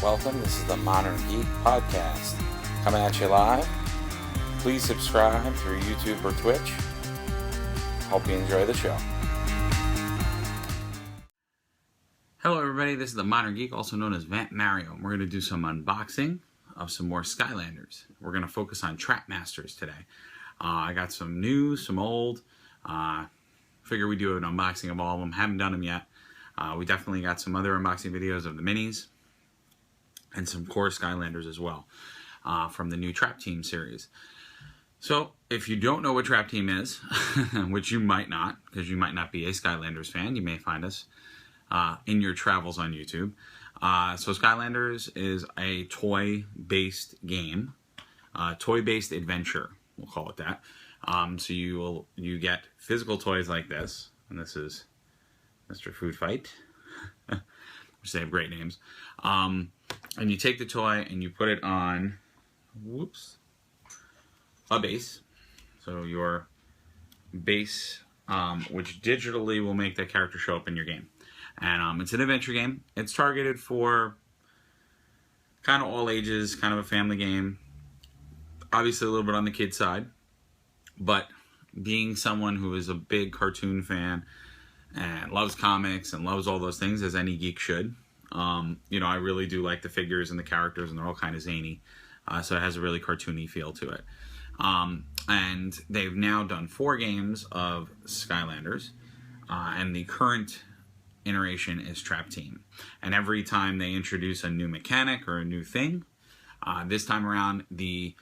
welcome. This is the Modern Geek Podcast, coming at you live. Please subscribe through YouTube or Twitch. Hope you enjoy the show. Hello everybody, this is the Modern Geek, also known as Vamp Mario. We're going to do some unboxing of some more Skylanders. We're going to focus on Trapmasters today. I got some new, some old. Figure we do an unboxing of all of them. Haven't done them yet. We definitely got some other unboxing videos of the minis and some core Skylanders as well from the new Trapteam series. So if you don't know what Trapteam is, which you might not, because you might not be a Skylanders fan, you may find us in your travels on YouTube. So Skylanders is a toy-based game, toy-based adventure, we'll call it that. So you get physical toys like this, and this is Mr. Food Fight, which they have great names. And you take the toy and you put it on, a base. So your base, which digitally will make that character show up in your game. And it's an adventure game. It's targeted for kind of all ages, kind of a family game. Obviously a little bit on the kid side. But being someone who is a big cartoon fan and loves comics and loves all those things, as any geek should, you know, I really do like the figures and the characters, and they're all kind of zany. So it has a really cartoony feel to it. And they've now done 4 games of Skylanders, and the current iteration is Trapteam. And every time they introduce a new mechanic or a new thing, this time around the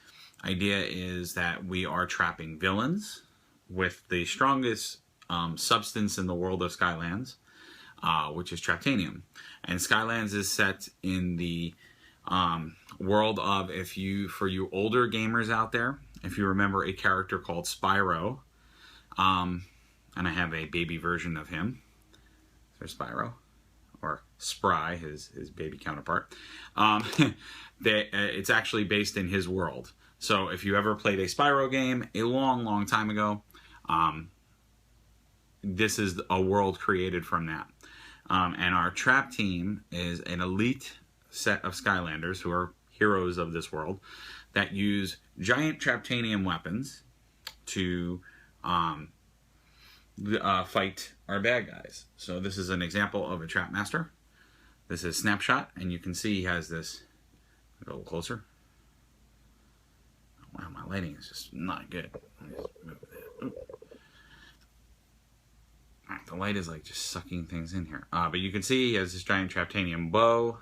idea is that we are trapping villains with the strongest substance in the world of Skylands, which is Traptanium. And Skylands is set in the world of, for you older gamers out there, if you remember a character called Spyro, and I have a baby version of him. There's Spyro, or Spry, his baby counterpart. It's actually based in his world. So if you ever played a Spyro game a long, long time ago, this is a world created from that. And our Trapteam is an elite set of Skylanders who are heroes of this world that use giant Traptanium weapons to fight our bad guys. So this is an example of a Trapmaster. This is Snapshot, and you can see he has this. Go a little closer. Wow, my lighting is just not good. Let me just move that. Alright, the light is like just sucking things in here. But you can see he has this giant Traptanium bow.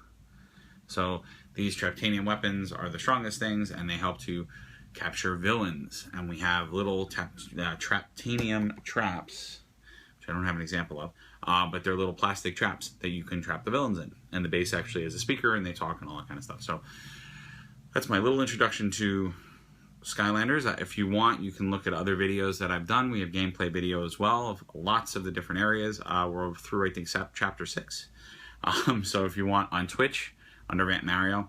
So these Traptanium weapons are the strongest things, and they help to capture villains. And we have little Traptanium traps, which I don't have an example of, but they're little plastic traps that you can trap the villains in. And the base actually is a speaker, and they talk and all that kind of stuff. So that's my little introduction to Skylanders. If you want, you can look at other videos that I've done. We have gameplay video as well of lots of the different areas. We're through, I think, chapter 6. So if you want, on Twitch, under Vamp Mario.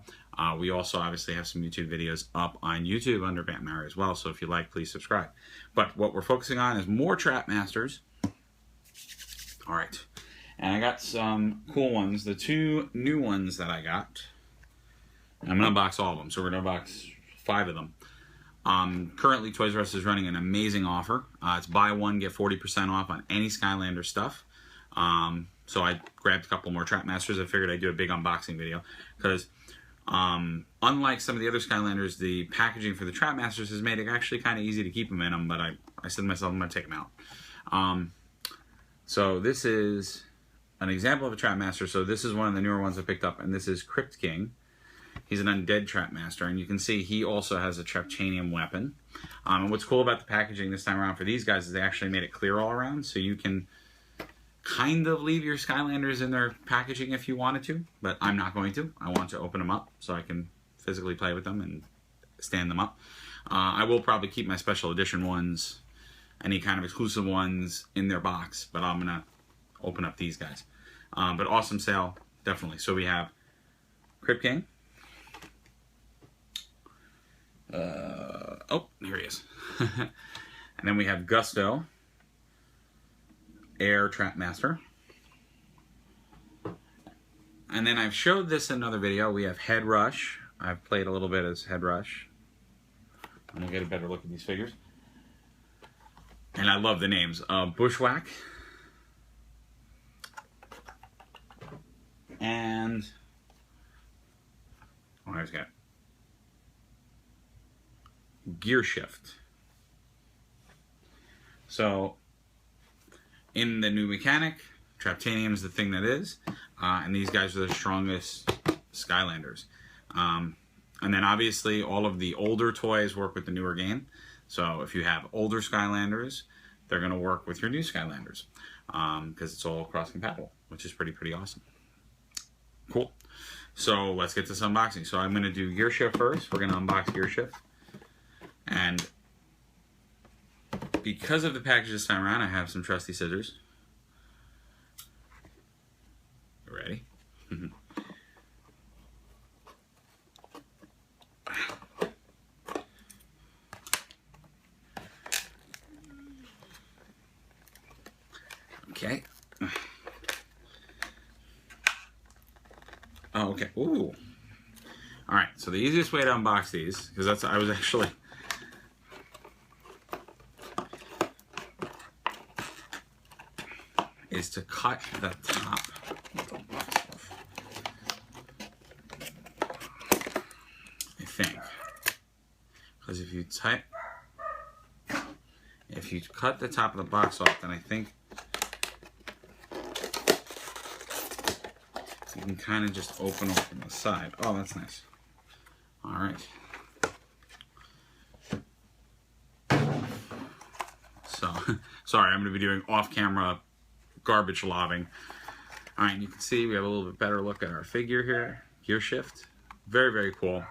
We also obviously have some YouTube videos up on YouTube under Vamp Mario as well. So if you like, please subscribe. But what we're focusing on is more Trapmasters. All right. And I got some cool ones. The 2 new ones that I got. I'm going to unbox all of them. So we're going to unbox 5 of them. Currently, Toys R Us is running an amazing offer. It's buy one, get 40% off on any Skylander stuff. So I grabbed a couple more Trapmasters. I figured I'd do a big unboxing video because unlike some of the other Skylanders, the packaging for the Trapmasters has made it actually kind of easy to keep them in them, but I said to myself, I'm going to take them out. So this is an example of a Trapmaster. So this is one of the newer ones I picked up, and this is Crypt King. He's an undead Trapmaster, and you can see he also has a Traptanium weapon. And what's cool about the packaging this time around for these guys is they actually made it clear all around, so you can kind of leave your Skylanders in their packaging if you wanted to, but I'm not going to. I want to open them up so I can physically play with them and stand them up. I will probably keep my special edition ones, any kind of exclusive ones, in their box, but I'm going to open up these guys. But awesome sale, definitely. So we have Crypt King. Oh, here he is. And then we have Gusto, Air Trapmaster. And then I've showed this in another video. We have Head Rush. I've played a little bit as Head Rush. And we'll get a better look at these figures. And I love the names. Bushwhack. And I've got Gear Shift. So in the new mechanic, Traptanium is the thing that is, and these guys are the strongest Skylanders. And then obviously all of the older toys work with the newer game. So if you have older Skylanders, they're going to work with your new Skylanders, because it's all cross-compatible, which is pretty awesome. Cool. So let's get to some unboxing. So I'm going to do Gear Shift first. We're going to unbox Gear Shift. And because of the package this time around, I have some trusty scissors. Ready? Okay. Oh, okay. Ooh. All right. So the easiest way to unbox these, because I was actually is to cut the top of the box off. I think, because if you cut the top of the box off, then I think you can kind of just open up from the side. Oh, that's nice. All right. So, sorry, I'm going to be doing off-camera garbage lobbing. All right, you can see we have a little bit better look at our figure here. Gear Shift. Very cool.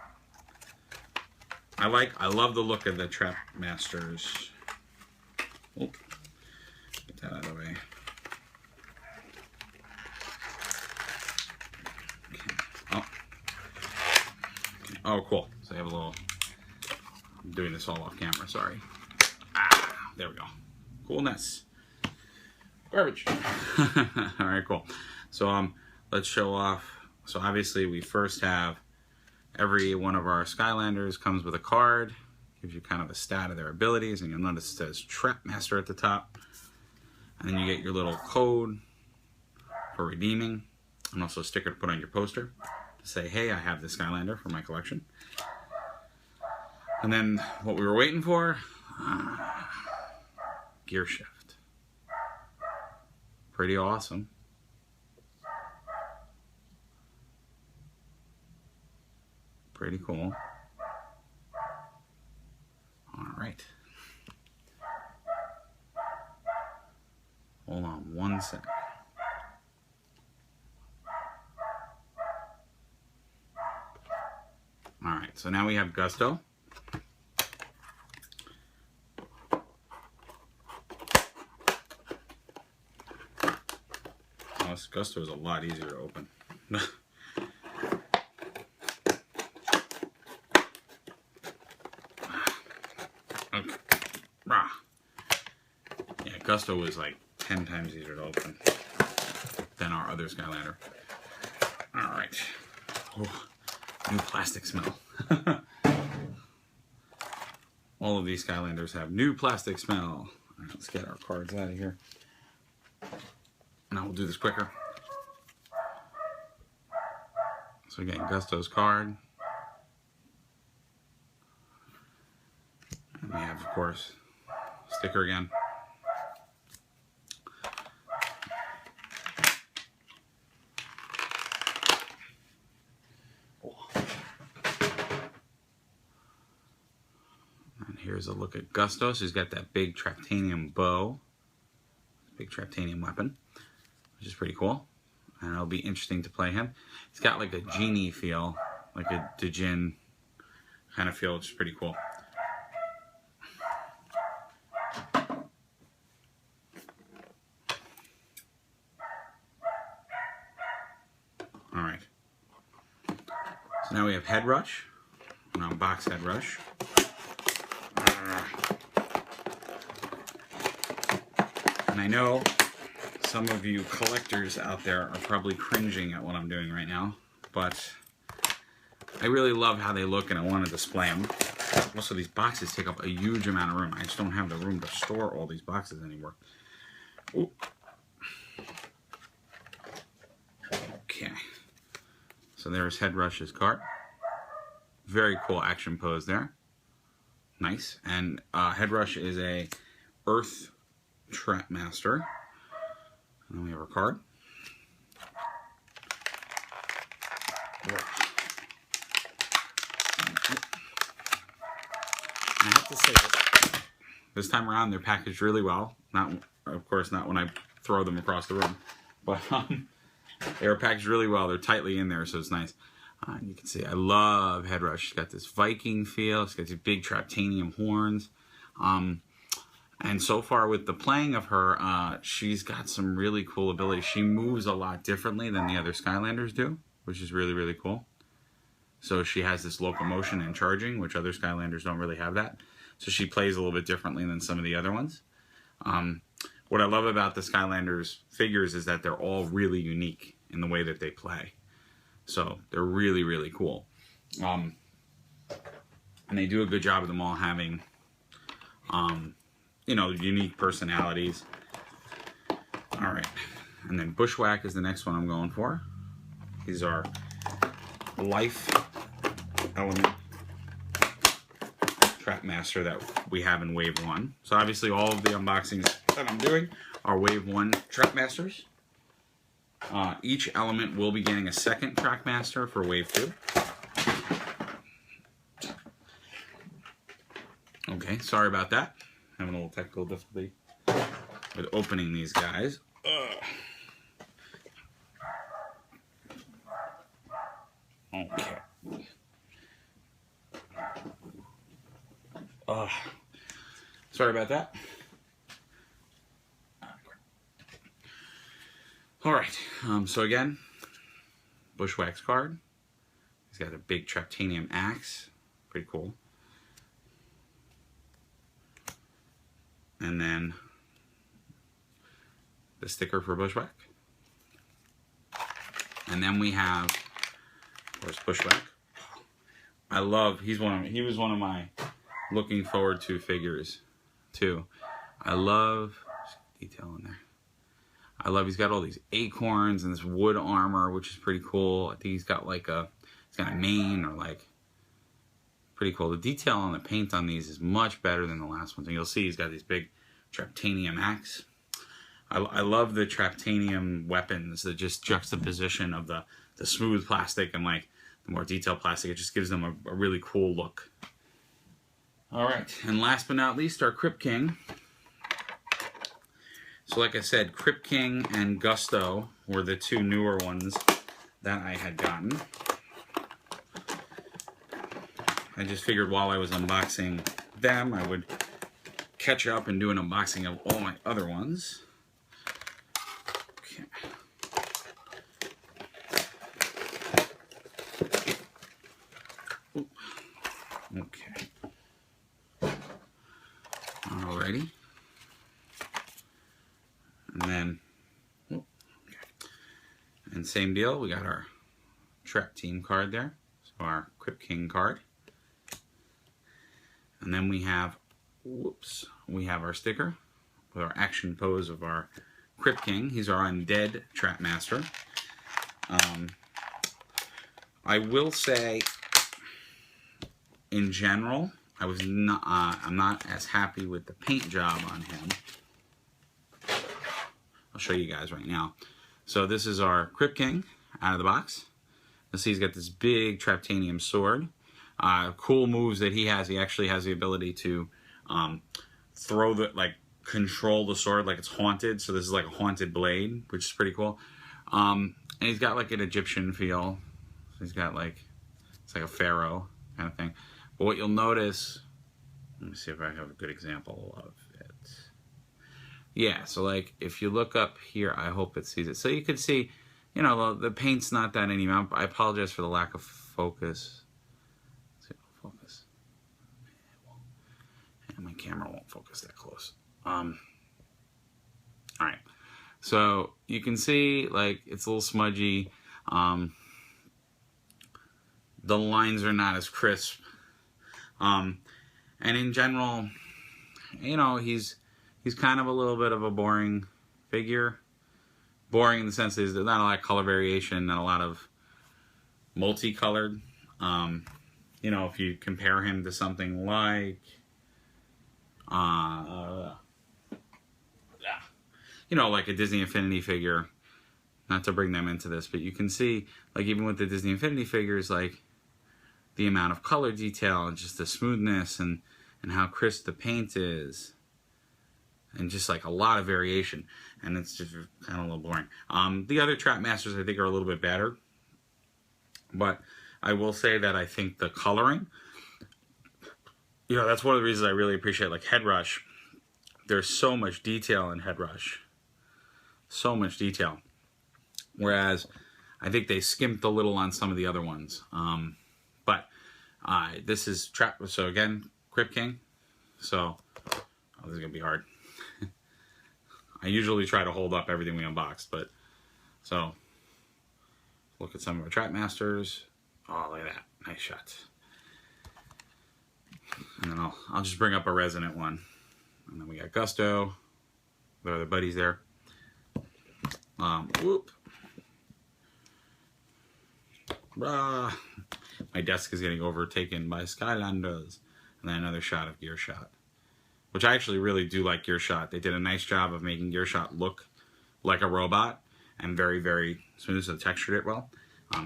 I love the look of the Trap Masters. Oh, get that out of the way. Oh, cool. So I have a little, I'm doing this all off camera, sorry. There we go. Coolness. Garbage. All right, cool. So let's show off. So obviously we first have every one of our Skylanders comes with a card. Gives you kind of a stat of their abilities, and you'll notice it says Trap Master at the top. And then you get your little code for redeeming, and also a sticker to put on your poster to say, hey, I have this Skylander for my collection. And then what we were waiting for, Gear Shift. Pretty awesome. Pretty cool. All right. Hold on one sec. All right, so now we have Gusto. Oh, this Gusto is a lot easier to open. Okay. Yeah, Gusto was like 10 times easier to open than our other Skylander. All right. Oh, new plastic smell. All of these Skylanders have new plastic smell. All right, let's get our cards out of here. And I will do this quicker. So again, Gusto's card. And we have, of course, sticker again. And here's a look at Gusto. So he's got that big Traptanium bow. Big Traptanium weapon, which is pretty cool. And it'll be interesting to play him. He's got like a genie feel, like a Djinn kind of feel, which is pretty cool. All right. So now we have Head Rush. I'm gonna unbox Head Rush. And I know some of you collectors out there are probably cringing at what I'm doing right now, but I really love how they look and I want to display them. Also, these boxes take up a huge amount of room. I just don't have the room to store all these boxes anymore. Ooh. Okay. So there's Headrush's cart. Very cool action pose there. Nice. And Headrush is a Earth Trap Master. And then we have our card. I have to say this time around they're packaged really well. Not, of course, not when I throw them across the room, but they're packaged really well. They're tightly in there, so it's nice. You can see I love Headrush. She's got this Viking feel. She's got these big Traptanium horns. And so far with the playing of her, she's got some really cool abilities. She moves a lot differently than the other Skylanders do, which is really, really cool. So she has this locomotion and charging, which other Skylanders don't really have that. So she plays a little bit differently than some of the other ones. What I love about the Skylanders figures is that they're all really unique in the way that they play. So they're really, really cool. And they do a good job of them all having, you know, unique personalities. All right. And then Bushwhack is the next one I'm going for. These are life element Trap Master that we have in Wave 1. So obviously all of the unboxings that I'm doing are Wave 1 Trap Masters. Each element will be getting a second Trap Master for Wave 2. Okay, sorry about that. Having a little technical difficulty with opening these guys. Okay. Sorry about that. Alright, so again, Bushwhack's card. He's got a big Traptanium axe. Pretty cool. And then the sticker for Bushwhack. And then we have, of course, Bushwhack. I love, he was one of my looking forward to figures too. I love detail in there. I love he's got all these acorns and this wood armor, which is pretty cool. I think he's got like he's got a mane or like pretty cool. The detail on the paint on these is much better than the last ones. And you'll see he's got these big Traptanium axe. I love the Traptanium weapons, the just juxtaposition of the smooth plastic and like the more detailed plastic. It just gives them a really cool look. All right, and last but not least, our Crypt King. So like I said, Crypt King and Gusto were the two newer ones that I had gotten. I just figured while I was unboxing them, I would catch up and do an unboxing of all my other ones. Okay. Ooh. Okay. Alrighty. And then, okay. And same deal, we got our Trapteam card there. So our Crypt King card. And then we have, whoops, we have our sticker with our action pose of our Crypt King. He's our undead Trap Master. I will say, in general, I'm not as happy with the paint job on him. I'll show you guys right now. So this is our Crypt King out of the box. You'll see he's got this big Traptanium sword. Cool moves that he has. He actually has the ability to throw the, like, control the sword like it's haunted. So this is like a haunted blade, which is pretty cool. And he's got like an Egyptian feel. So he's got like, it's like a pharaoh kind of thing. But what you'll notice, let me see if I have a good example of it. Yeah, so like if you look up here, I hope it sees it. So you can see, you know, the paint's not that anymore. I apologize for the lack of focus. Let's see if it'll focus. And my camera won't focus that close. All right. So you can see, like, it's a little smudgy. The lines are not as crisp. And in general, you know, he's kind of a little bit of a boring figure. Boring in the sense that there's not a lot of color variation, not a lot of multicolored. You know, if you compare him to something like, you know, like a Disney Infinity figure, not to bring them into this, but you can see, like, even with the Disney Infinity figures, like, the amount of color detail and just the smoothness and how crisp the paint is. And just like a lot of variation. And it's just kind of a little boring. The other Trap Masters I think are a little bit better. But I will say that I think the coloring, you know, that's one of the reasons I really appreciate, like, Head Rush. There's so much detail in Head Rush. So much detail. Whereas I think they skimped a little on some of the other ones. But this is Trap. So again, Crypt King. So this is gonna be hard. I usually try to hold up everything we unboxed, but so look at some of our Trap Masters. Oh, look at that, nice shots. And then I'll just bring up a resonant one. And then we got Gusto. There are the buddies there. Whoop. My desk is getting overtaken by Skylanders. And then another shot of Gear Shot, which I actually really do like Gear Shot. They did a nice job of making Gear Shot look like a robot and very, very smooth, so textured it well.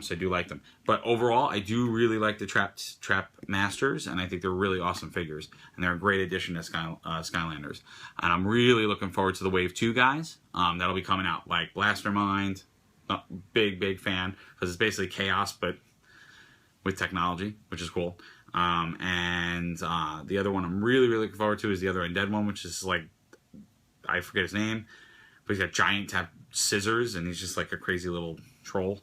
So I do like them. But overall, I do really like the Trap Masters, and I think they're really awesome figures. And they're a great addition to Skylanders. And I'm really looking forward to the Wave 2 guys. That'll be coming out, like Blastermind. Big fan, because it's basically Chaos, but with technology, which is cool. And the other one I'm really looking forward to is the other Undead one, which is like, I forget his name, but he's got giant tap scissors, and he's just like a crazy little troll.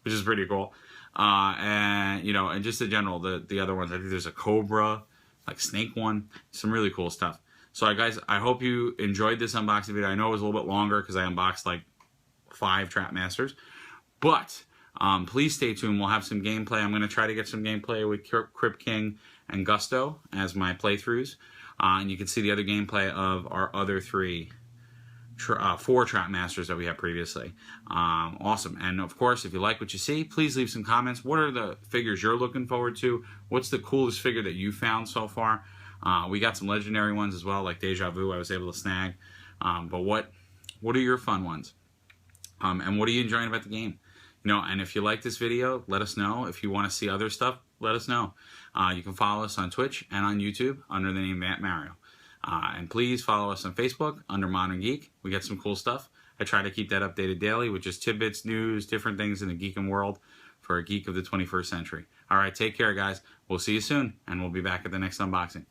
Which is pretty cool. And, you know, and just in general, the other ones, I think there's a Cobra, like Snake one, some really cool stuff. So, guys, I hope you enjoyed this unboxing video. I know it was a little bit longer because I unboxed like 5 Trap Masters, but please stay tuned. We'll have some gameplay. I'm going to try to get some gameplay with Crypt King and Gusto as my playthroughs. And you can see the other gameplay of our other 4 Trap Masters that we had previously. Awesome. And of course, if you like what you see, please leave some comments. What are the figures you're looking forward to? What's the coolest figure that you found so far? We got some legendary ones as well, like Deja Vu I was able to snag. But what are your fun ones? And what are you enjoying about the game? You know, and if you like this video, let us know. If you want to see other stuff, let us know. You can follow us on Twitch and on YouTube under the name Vamp Mario. And please follow us on Facebook under Modern Geek. We got some cool stuff. I try to keep that updated daily with just tidbits, news, different things in the geeking world for a geek of the 21st century. All right, take care, guys. We'll see you soon, and we'll be back at the next unboxing.